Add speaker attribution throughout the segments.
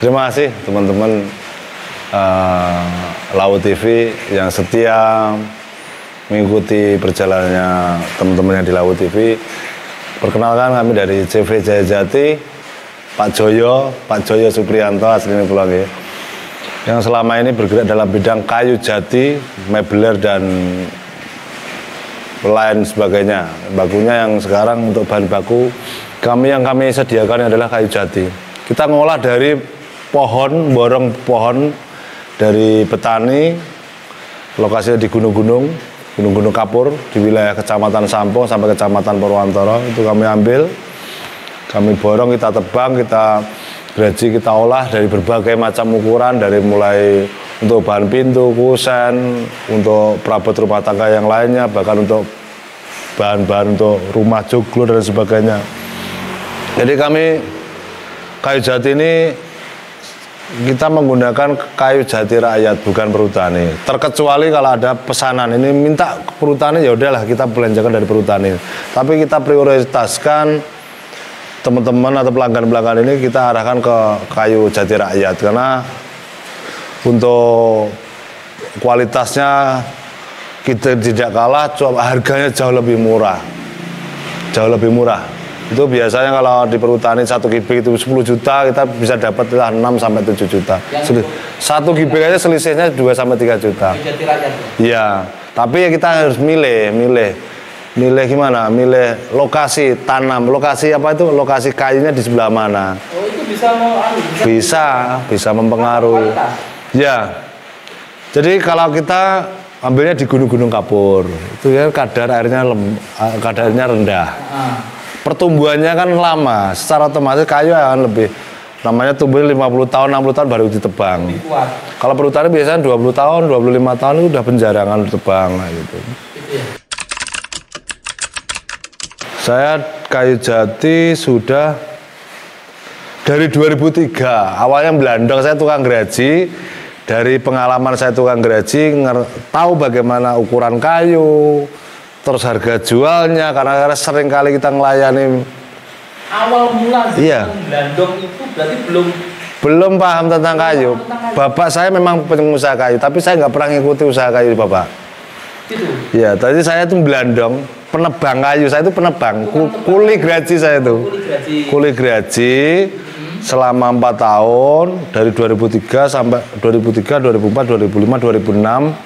Speaker 1: Terima kasih teman-teman Lawu TV yang setia mengikuti perjalanannya teman-teman yang di Lawu TV. Perkenalkan, kami dari CV Jaya Jati, Pak Joyo Supriyanto, aslinya pulang ya, yang selama ini bergerak dalam bidang kayu jati, mebeler dan lain sebagainya. Bakunya yang sekarang untuk bahan baku yang kami sediakan adalah kayu jati. Kita ngolah dari pohon, borong pohon dari petani, lokasinya di gunung-gunung kapur di wilayah Kecamatan Sampung sampai Kecamatan Purwantoro. Itu kami ambil, kami borong, kita tebang, kita graji, kita olah dari berbagai macam ukuran, dari mulai untuk bahan pintu, kusen, untuk perabot rumah tangga yang lainnya, bahkan untuk bahan-bahan untuk rumah joglo dan sebagainya. Jadi kami kayu jati ini kita menggunakan kayu jati rakyat, bukan perhutani. Terkecuali kalau ada pesanan ini minta perhutani, ya udahlah kita belanjakan dari perhutani. Tapi kita prioritaskan teman-teman atau pelanggan-pelanggan ini kita arahkan ke kayu jati rakyat, karena untuk kualitasnya kita tidak kalah, harganya jauh lebih murah. Itu biasanya kalau di perhutani 1 kubik itu 10 juta, kita bisa dapat 6 sampai 7 juta. 1 kubik aja selisihnya 2 sampai 3 juta. Iya, tapi ya kita harus milih gimana? Milih lokasi tanam, lokasi apa itu? Lokasi kayunya di sebelah mana?
Speaker 2: Oh, itu bisa
Speaker 1: mempengaruhi. Ya. Jadi kalau kita ambilnya di gunung-gunung kapur, itu ya kadarnya rendah. Pertumbuhannya kan lama, secara otomatis kayu akan lebih, namanya tumbuh 50 tahun, 60 tahun baru ditebang. Kalau perhutani biasanya 20 tahun, 25 tahun itu udah penjarangan ditebang gitu. Saya kayu jati sudah dari 2003, awalnya Belandong, saya tukang geraji. Dari pengalaman saya tukang geraji, tahu bagaimana ukuran kayu, terus harga jualnya, karena sering kali kita ngelayani.
Speaker 2: Awal mula
Speaker 1: iya.
Speaker 2: Belandong itu berarti
Speaker 1: belum paham tentang kayu. Bapak saya memang pengusaha kayu, tapi saya nggak pernah ngikuti usaha kayu Bapak.
Speaker 2: Itu.
Speaker 1: Iya, tadi saya itu Belandong, penebang kayu, saya itu penebang, kuli geraji saya itu. Kuli geraji selama 4 tahun, dari 2003 sampai 2003, 2004, 2005, 2006.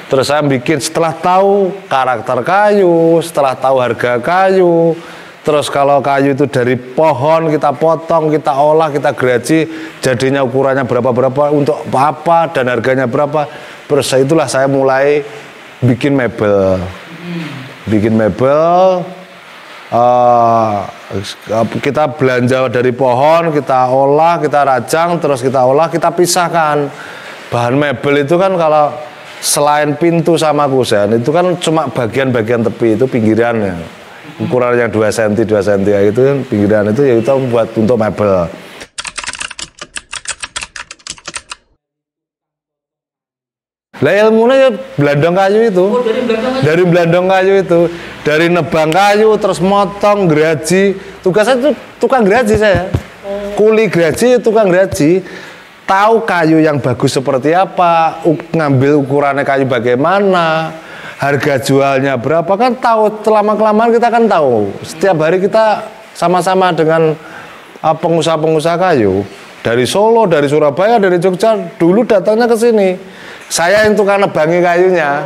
Speaker 1: Terus saya bikin, setelah tahu karakter kayu, setelah tahu harga kayu, terus kalau kayu itu dari pohon kita potong, kita olah, kita geraji, jadinya ukurannya berapa, untuk apa, dan harganya berapa. Terus itulah saya mulai bikin mebel. Kita belanja dari pohon, kita olah, kita rajang, terus kita olah, kita pisahkan. Bahan mebel itu kan kalau selain pintu sama kusen, itu kan cuma bagian-bagian tepi, itu pinggirannya. Ukurannya 2 cm itu kan pinggiran, itu ya itu buat untuk mebel. Lah ilmunya ya Belandong kayu itu.
Speaker 2: Oh,
Speaker 1: dari Belandong kayu itu. Dari nebang kayu, terus motong, geraji. Tugasnya itu tukang geraji saya. Kuli geraji, tukang geraji. Tahu kayu yang bagus seperti apa, ngambil ukurannya kayu bagaimana, harga jualnya berapa, kan tahu. Lama-kelamaan kita kan tahu. Setiap hari kita sama-sama dengan pengusaha-pengusaha kayu. Dari Solo, dari Surabaya, dari Jogja, dulu datangnya ke sini. Saya yang tukang nebangi kayunya.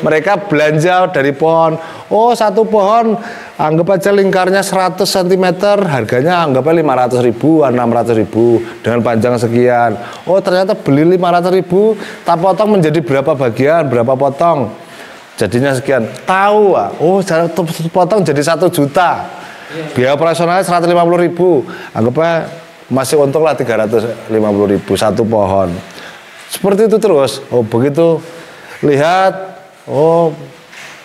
Speaker 1: Mereka belanja dari pohon. Oh, satu pohon anggap aja lingkarnya 100 cm, harganya anggapnya 500 ribu, 600 ribu dengan panjang sekian. Oh, ternyata beli 500 ribu, tak potong menjadi berapa bagian, berapa potong, jadinya sekian. Tahu, oh potong jadi 1 juta, biaya operasionalnya 150 ribu, anggapnya masih untung lah 350 ribu satu pohon. Seperti itu terus. Oh, begitu lihat. Oh,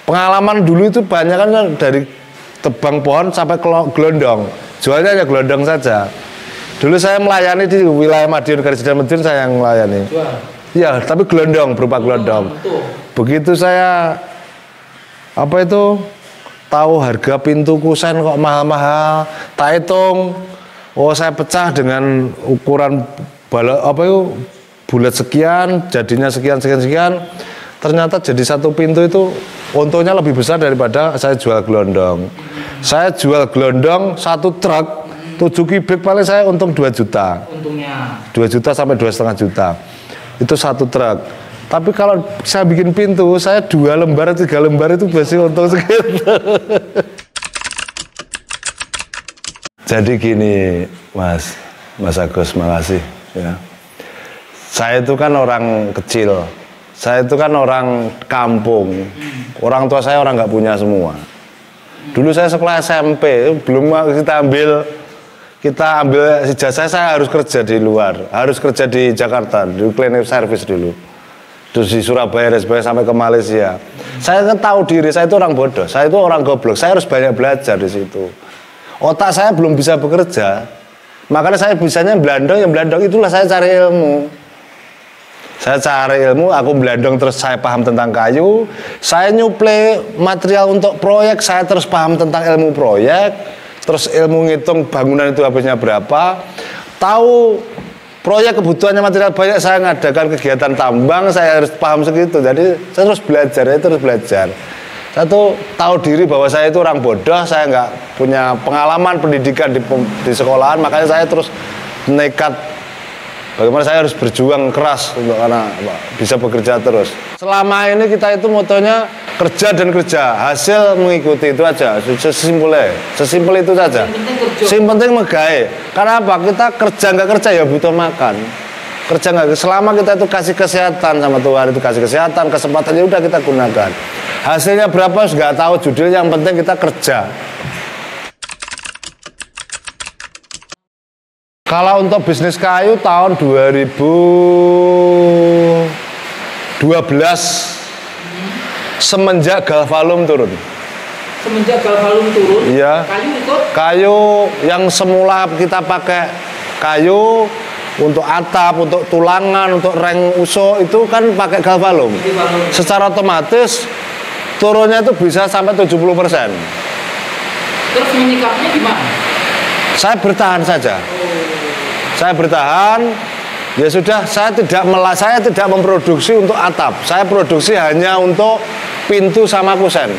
Speaker 1: pengalaman dulu itu banyak kan dari tebang pohon sampai gelondong. Jualnya hanya gelondong saja. Dulu saya melayani di wilayah Madiun, Garis dan Madiun, saya yang melayani. Iya, tapi gelondong, berupa gelondong. Begitu saya tahu harga pintu kusen kok mahal-mahal, tak hitung. Oh, saya pecah dengan ukuran apa itu bulat sekian, jadinya sekian sekian sekian. Ternyata jadi satu pintu itu untungnya lebih besar daripada saya jual gelondong. Saya jual gelondong satu truk 7 kubik paling saya untung 2 juta.
Speaker 2: Untungnya
Speaker 1: 2 juta sampai 2,5 juta. Itu satu truk. Tapi kalau saya bikin pintu, saya 2 lembar, 3 lembar itu biasanya untung segitu. Jadi gini, Mas Agus, makasih ya. Saya itu kan orang kecil. Saya itu kan orang kampung, orang tua saya orang nggak punya semua. Dulu saya sekolah SMP, belum kita ambil ijazah, saya harus kerja di luar, harus kerja di Jakarta, di cleaning service dulu. Terus di Surabaya dan sebagainya sampai ke Malaysia. Saya kan tahu diri, saya itu orang bodoh, saya itu orang goblok, saya harus banyak belajar di situ. Otak saya belum bisa bekerja, makanya saya bisanya belandong, yang belandong itulah saya cari ilmu. Saya cari ilmu, aku belandong terus saya paham tentang kayu. Saya nyuplai material untuk proyek, saya terus paham tentang ilmu proyek. Terus ilmu ngitung bangunan itu habisnya berapa. Tahu proyek kebutuhannya material banyak, saya ngadakan kegiatan tambang, saya harus paham segitu. Jadi saya terus belajar, Saya tuh tahu diri bahwa saya itu orang bodoh, saya nggak punya pengalaman pendidikan di sekolahan, makanya saya terus nekat. Bagaimana saya harus berjuang keras untuk karena bisa bekerja terus. Selama ini kita itu motonya kerja dan kerja, hasil mengikuti itu aja, sesimpel itu saja. Yang penting megawe. Karena apa? Kita kerja nggak kerja ya butuh makan. Kerja nggak, selama kita itu kasih kesehatan sama Tuhan, itu kasih kesehatan, kesempatannya udah kita gunakan. Hasilnya berapa nggak tahu, judulnya yang penting kita kerja. Kalau untuk bisnis kayu tahun 2012 semenjak galvalum turun.
Speaker 2: Semenjak galvalum turun,
Speaker 1: iya.
Speaker 2: Kayu ikut?
Speaker 1: Kayu yang semula kita pakai kayu untuk atap, untuk tulangan, untuk reng uso itu kan pakai galvalum. Secara otomatis turunnya itu bisa sampai 70%.
Speaker 2: Terus menyikapinya gimana?
Speaker 1: Saya bertahan saja. Saya bertahan, ya sudah, saya tidak memproduksi untuk atap. Saya produksi hanya untuk pintu sama kusen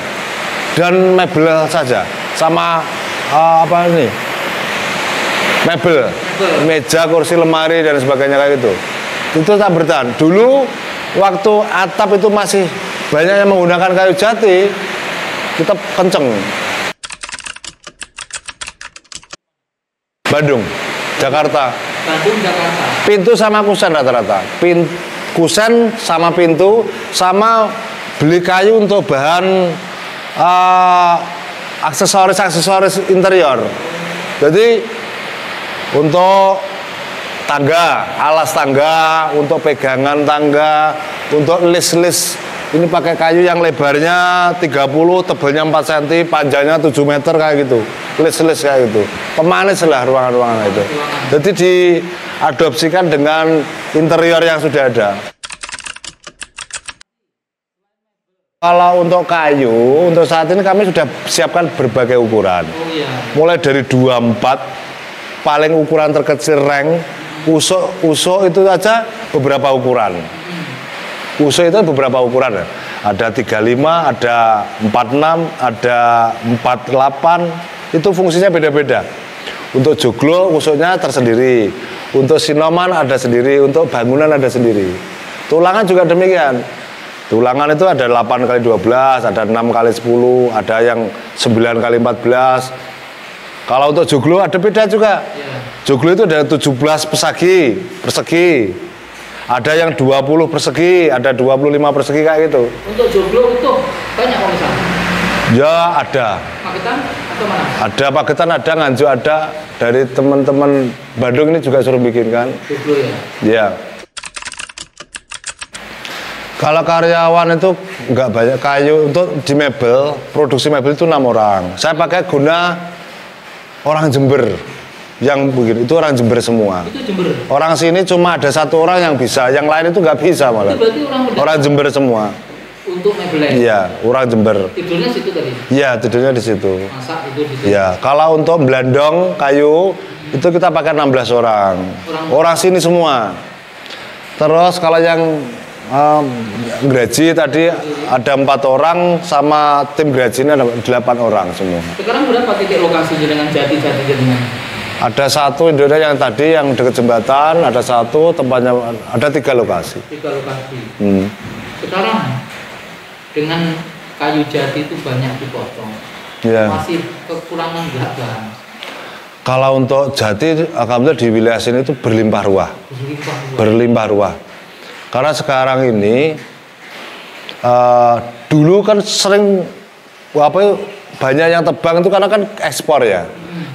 Speaker 1: dan mebel saja, sama apa ini? Mebel, meja, kursi, lemari dan sebagainya kayak gitu. Itu tak bertahan. Dulu waktu atap itu masih banyak yang menggunakan kayu jati, kita kenceng. Bandung, Jakarta.
Speaker 2: Bandung, Jakarta. Pintu
Speaker 1: sama kusen rata-rata. Kusen sama pintu, sama beli kayu untuk bahan aksesoris interior. Jadi untuk tangga, alas tangga, untuk pegangan tangga, untuk list-list. Ini pakai kayu yang lebarnya 30, tebalnya 4 cm, panjangnya 7 meter kayak gitu. List-list kayak gitu. Pemanis lah ruangan-ruangan itu. Jadi diadopsikan dengan interior yang sudah ada. Kalau untuk kayu, untuk saat ini kami sudah siapkan berbagai ukuran. Mulai dari 24, paling ukuran terkecil reng, usuk itu saja beberapa ukuran. Usuk itu beberapa ukuran ya. Ada 35, ada 46, ada 48. Itu fungsinya beda-beda. Untuk joglo usuknya tersendiri. Untuk sinoman ada sendiri, untuk bangunan ada sendiri. Tulangan juga demikian. Tulangan itu ada 8 kali 12, ada 6 kali 10, ada yang 9 kali 14. Kalau untuk joglo ada beda juga. Joglo itu ada 17 persegi. Ada yang 20 persegi, ada 25 persegi kayak gitu.
Speaker 2: Untuk joglo itu banyak komisan?
Speaker 1: Ya ada.
Speaker 2: Paketan atau mana?
Speaker 1: Ada paketan, ada Nganjuk, ada. Dari teman-teman Bandung ini juga suruh bikin kan.
Speaker 2: Joglo ya?
Speaker 1: Iya. Kalau karyawan itu nggak banyak. Kayu untuk di mebel, produksi mebel itu 6 orang. Saya pakai guna orang Jember. Yang begini, itu orang Jember semua.
Speaker 2: Itu Jember.
Speaker 1: Orang sini cuma ada 1 orang yang bisa, yang lain itu nggak bisa malah.
Speaker 2: Itu berarti
Speaker 1: orang Jember semua.
Speaker 2: Untuk mebelnya?
Speaker 1: Iya, orang Jember.
Speaker 2: Tidurnya situ tadi?
Speaker 1: Iya, tidurnya di situ.
Speaker 2: Masak itu di situ?
Speaker 1: Iya, kalau untuk belandong kayu Itu kita pakai 16 orang. Orang sini semua. Terus kalau yang Graji tadi ada 4 orang, sama tim Graji ini ada 8 orang semua.
Speaker 2: Sekarang berapa titik lokasi dengan jati-jati jenengan?
Speaker 1: Ada satu Indonesia yang tadi yang dekat jembatan, ada satu tempatnya, ada 3 lokasi.
Speaker 2: 3 lokasi. Sekarang dengan kayu jati itu banyak dipotong.
Speaker 1: Ya.
Speaker 2: Masih kekurangan nggak bahan?
Speaker 1: Kalau untuk jati, alhamdulillah di wilayah sini itu berlimpah ruah. Berlimpah ruah. Karena sekarang ini dulu kan sering banyak yang tebang itu karena kan ekspor ya.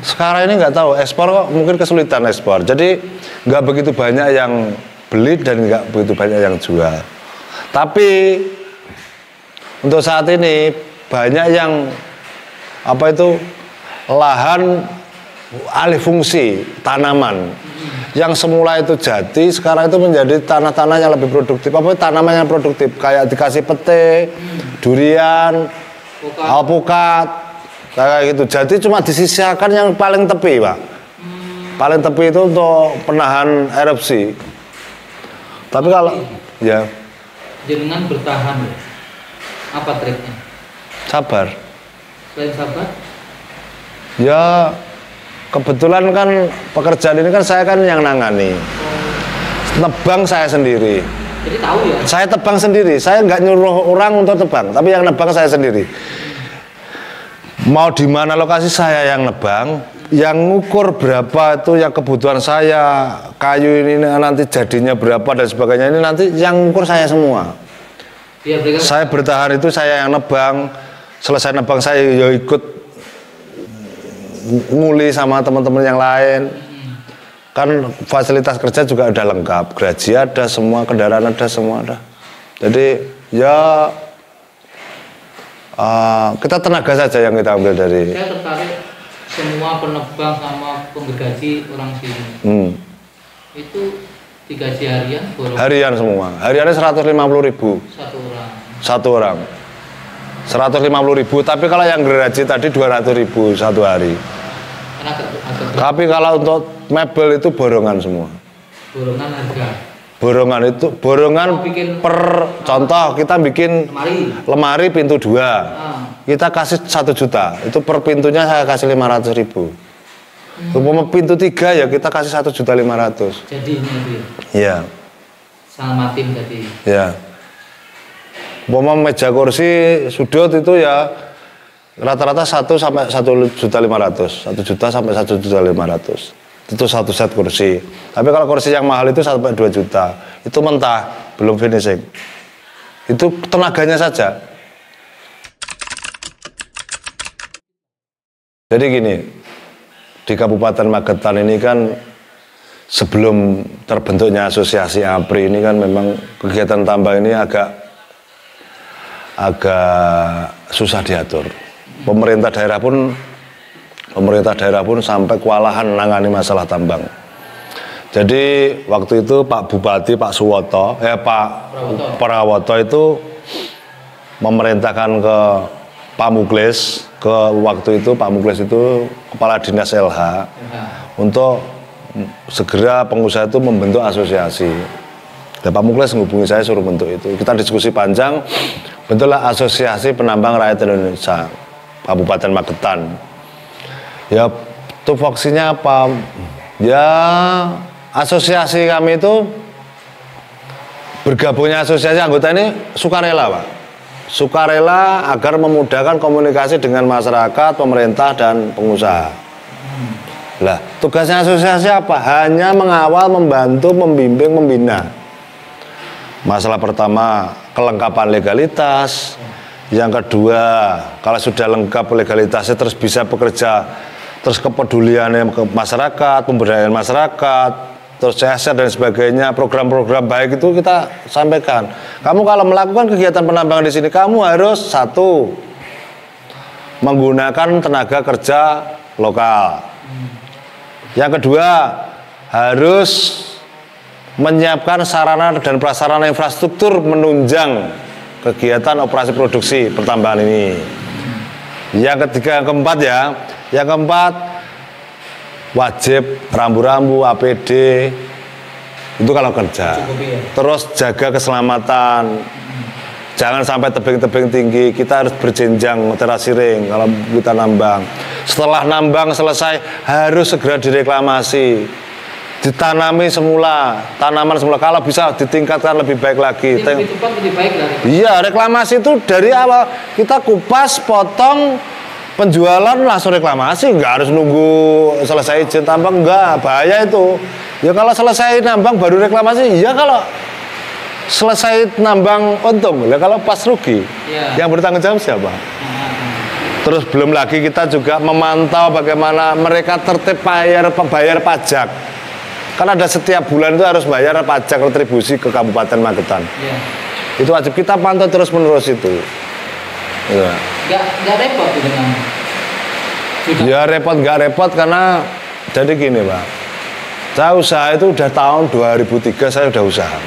Speaker 1: Sekarang ini nggak tahu ekspor kok mungkin kesulitan ekspor. Jadi nggak begitu banyak yang beli dan nggak begitu banyak yang jual. Tapi untuk saat ini banyak yang lahan alih fungsi tanaman yang semula itu jati sekarang itu menjadi tanah-tanah yang lebih produktif, tanaman yang produktif kayak dikasih pete, durian, alpukat kayak gitu. Jadi cuma disisihkan yang paling tepi, Pak. Paling tepi itu untuk penahan erupsi. Tapi kalau ya
Speaker 2: jenengan bertahan, apa triknya?
Speaker 1: Sabar.
Speaker 2: Selain sabar?
Speaker 1: Ya kebetulan kan pekerjaan ini kan saya kan yang nangani. Nebang saya sendiri.
Speaker 2: Jadi tahu ya?
Speaker 1: Saya tebang sendiri. Saya nggak nyuruh orang untuk tebang, tapi yang nebang saya sendiri. Mau di mana lokasi saya yang nebang, yang ngukur berapa itu yang kebutuhan saya, kayu ini nanti jadinya berapa dan sebagainya ini nanti yang ngukur saya semua.
Speaker 2: Ya,
Speaker 1: saya bertahan itu saya yang nebang. Selesai nebang saya ya ikut nguli sama teman-teman yang lain. Kan fasilitas kerja juga udah lengkap, gaji ada, semua kendaraan ada, semua ada. Jadi ya kita tenaga saja yang kita ambil dari.
Speaker 2: Saya tertarik semua penebang sama penggergaji orang sini. Itu digaji harian?
Speaker 1: Harian semua. Hariannya 150.000. Satu orang. 150.000. Tapi kalau yang gergaji tadi 200.000 satu hari. Tapi kalau untuk mebel itu borongan semua.
Speaker 2: Borongan harga.
Speaker 1: Borongan per contoh kita bikin lemari pintu 2. Kita kasih 1 juta. Itu per pintunya saya kasih 500.000. Umpama pintu 3 ya kita kasih 1.500.000.
Speaker 2: Jadi ini
Speaker 1: ya.
Speaker 2: Sama tim tadi.
Speaker 1: Ya. Umpama meja kursi sudut itu ya rata-rata 1 sampai 1.500.000. 1 juta sampai 1.500.000. Itu satu set kursi. Tapi kalau kursi yang mahal itu sampai 2 juta. Itu mentah, belum finishing. Itu tenaganya saja. Jadi gini, di Kabupaten Magetan ini kan sebelum terbentuknya asosiasi APRI ini kan memang kegiatan tambang ini agak susah diatur. Pemerintah daerah pun sampai kewalahan menangani masalah tambang. Jadi waktu itu Pak Bupati, Pak Prawoto itu memerintahkan ke Pak Muklis, waktu itu Pak Muklis itu Kepala Dinas LH, untuk segera pengusaha itu membentuk asosiasi. Dan Pak Muklis menghubungi saya suruh bentuk itu. Kita diskusi panjang, bentuklah Asosiasi Penambang Rakyat Indonesia, Kabupaten Magetan. Ya, tupoksinya apa? Ya, asosiasi kami itu bergabungnya asosiasi anggota ini sukarela, Pak. Sukarela agar memudahkan komunikasi dengan masyarakat, pemerintah, dan pengusaha. Lah, tugasnya asosiasi apa? Hanya mengawal, membantu, membimbing, membina. Masalah pertama, kelengkapan legalitas. Yang kedua, kalau sudah lengkap legalitasnya terus bisa bekerja, terus kepeduliannya ke masyarakat, pemberdayaan masyarakat, terus CSR dan sebagainya, program-program baik itu kita sampaikan. Kamu kalau melakukan kegiatan penambangan di sini, kamu harus 1, menggunakan tenaga kerja lokal. Yang kedua, harus menyiapkan sarana dan prasarana infrastruktur menunjang kegiatan operasi produksi pertambangan ini. Yang ketiga, yang keempat wajib rambu-rambu, APD itu kalau kerja. Terus jaga keselamatan, jangan sampai tebing-tebing tinggi. Kita harus berjenjang terasi ring kalau kita nambang. Setelah nambang selesai harus segera direklamasi, ditanami semula, tanaman semula. Kalau bisa ditingkatkan lebih baik lagi.
Speaker 2: Lebih cepat, lebih baik lagi.
Speaker 1: Iya, reklamasi itu dari awal kita kupas, potong, penjualan langsung reklamasi, nggak harus nunggu selesai izin tambang, nggak, bahaya itu. Ya kalau selesai nambang baru reklamasi, ya kalau selesai nambang untung, ya kalau pas rugi, yang bertanggung jawab siapa? Terus belum lagi kita juga memantau bagaimana mereka tertib bayar pajak. Kan ada setiap bulan itu harus bayar pajak retribusi ke Kabupaten Magetan. Itu wajib kita pantau terus menerus itu. Ya.
Speaker 2: Nggak repot dengan
Speaker 1: ya nggak repot karena jadi gini Pak, saya usaha itu udah tahun 2003 saya udah usaha.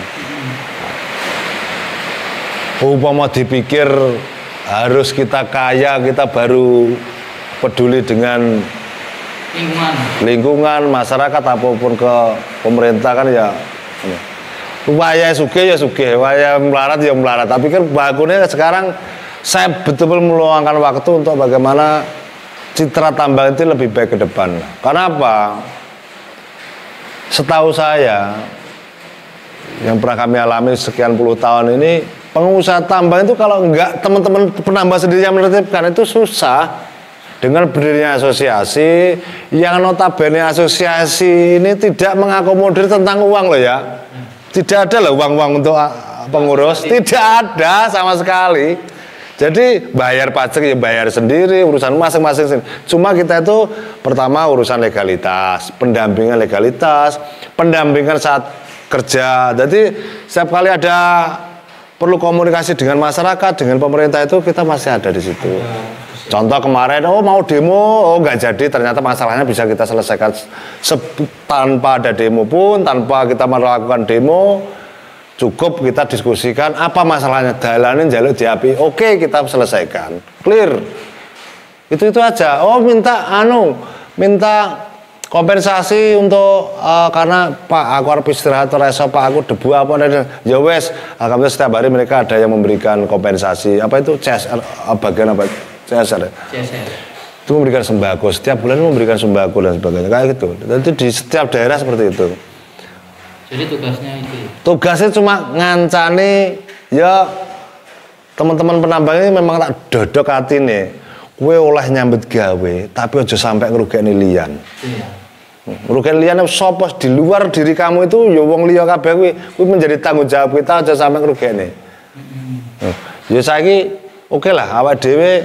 Speaker 1: Umpama dipikir harus kita kaya kita baru peduli dengan lingkungan masyarakat apapun ke pemerintah kan ya. Waya sugih ya sugih, waya melarat ya melarat. Tapi kan bagusnya sekarang saya betul-betul meluangkan waktu untuk bagaimana citra tambang itu lebih baik ke depan. Karena apa? Setahu saya, yang pernah kami alami sekian puluh tahun ini, pengusaha tambang itu kalau enggak teman-teman penambang sendiri yang menertibkan itu susah. Dengan berdirinya asosiasi, yang notabene asosiasi ini tidak mengakomodir tentang uang loh ya. Tidak ada loh uang-uang untuk pengurus, tidak ada sama sekali. Jadi bayar pajak ya bayar sendiri, urusan masing-masing. Cuma kita itu pertama urusan legalitas, pendampingan legalitas, pendampingan saat kerja. Jadi setiap kali ada perlu komunikasi dengan masyarakat, dengan pemerintah itu kita masih ada di situ. Contoh kemarin, mau demo, nggak jadi, ternyata masalahnya bisa kita selesaikan tanpa ada demo pun, tanpa kita melakukan demo. Cukup kita diskusikan apa masalahnya, dalanin jalur diapi, oke kita selesaikan, clear. Itu aja. Oh minta kompensasi untuk karena Pak aku harus istirahat atau Pak aku debu apa dan ya wes. Alhamdulillah setiap hari mereka ada yang memberikan kompensasi. Apa itu CSR bagian apa? CSR. Itu memberikan sembako setiap bulan memberikan sembako dan sebagainya kayak gitu. Itu di setiap daerah seperti itu.
Speaker 2: Jadi tugasnya itu.
Speaker 1: Tugasnya cuma ngancani ya teman-teman penambang ini memang tak dodok atine. Kowe oleh nyambut gawe, tapi aja sampai ngrugekne liyan. Iya. Ngrugekne liyan sapa di luar diri kamu itu ya wong liya kabeh kuwi menjadi tanggung jawab kita aja sampai ngrugekne. Ya saiki oke lah awak dhewe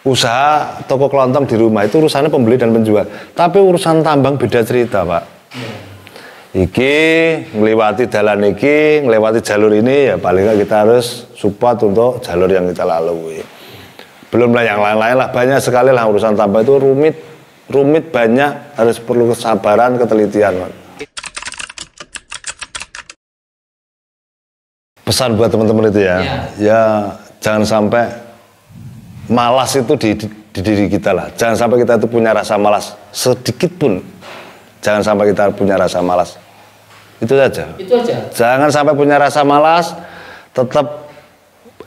Speaker 1: usaha toko kelontong di rumah itu urusannya pembeli dan penjual. Tapi urusan tambang beda cerita, Pak. Iya. Iki ngelewati dalan iki, ngelewati jalur ini ya paling nggak kita harus support untuk jalur yang kita lalui. Belum lah yang lain-lain lah, banyak sekali lah urusan tambang itu rumit banyak, harus perlu kesabaran, ketelitian. Pesan buat teman-teman itu ya jangan sampai malas itu di diri kita lah. Jangan sampai kita itu punya rasa malas sedikit pun. Jangan sampai kita punya rasa malas. Itu saja. Jangan sampai punya rasa malas, tetap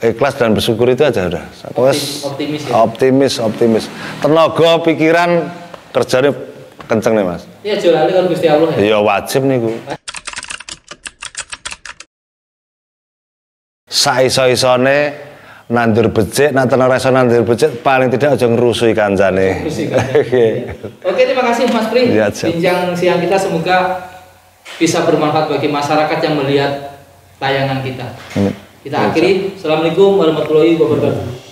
Speaker 1: ikhlas dan bersyukur itu aja udah. Optimis. Tenaga, pikiran, kerjanya kenceng nih Mas.
Speaker 2: Iya jolane kan Gusti Allah ya.
Speaker 1: Iya wajib niku. Saiso-isone nandur becik, nak tenan rasa nandur becik paling tidak aja ngerusui kancane.
Speaker 2: Oke, terima kasih Mas Pri. Bincang siang kita semoga bisa bermanfaat bagi masyarakat yang melihat tayangan kita. Kita akhiri. Assalamualaikum warahmatullahi wabarakatuh.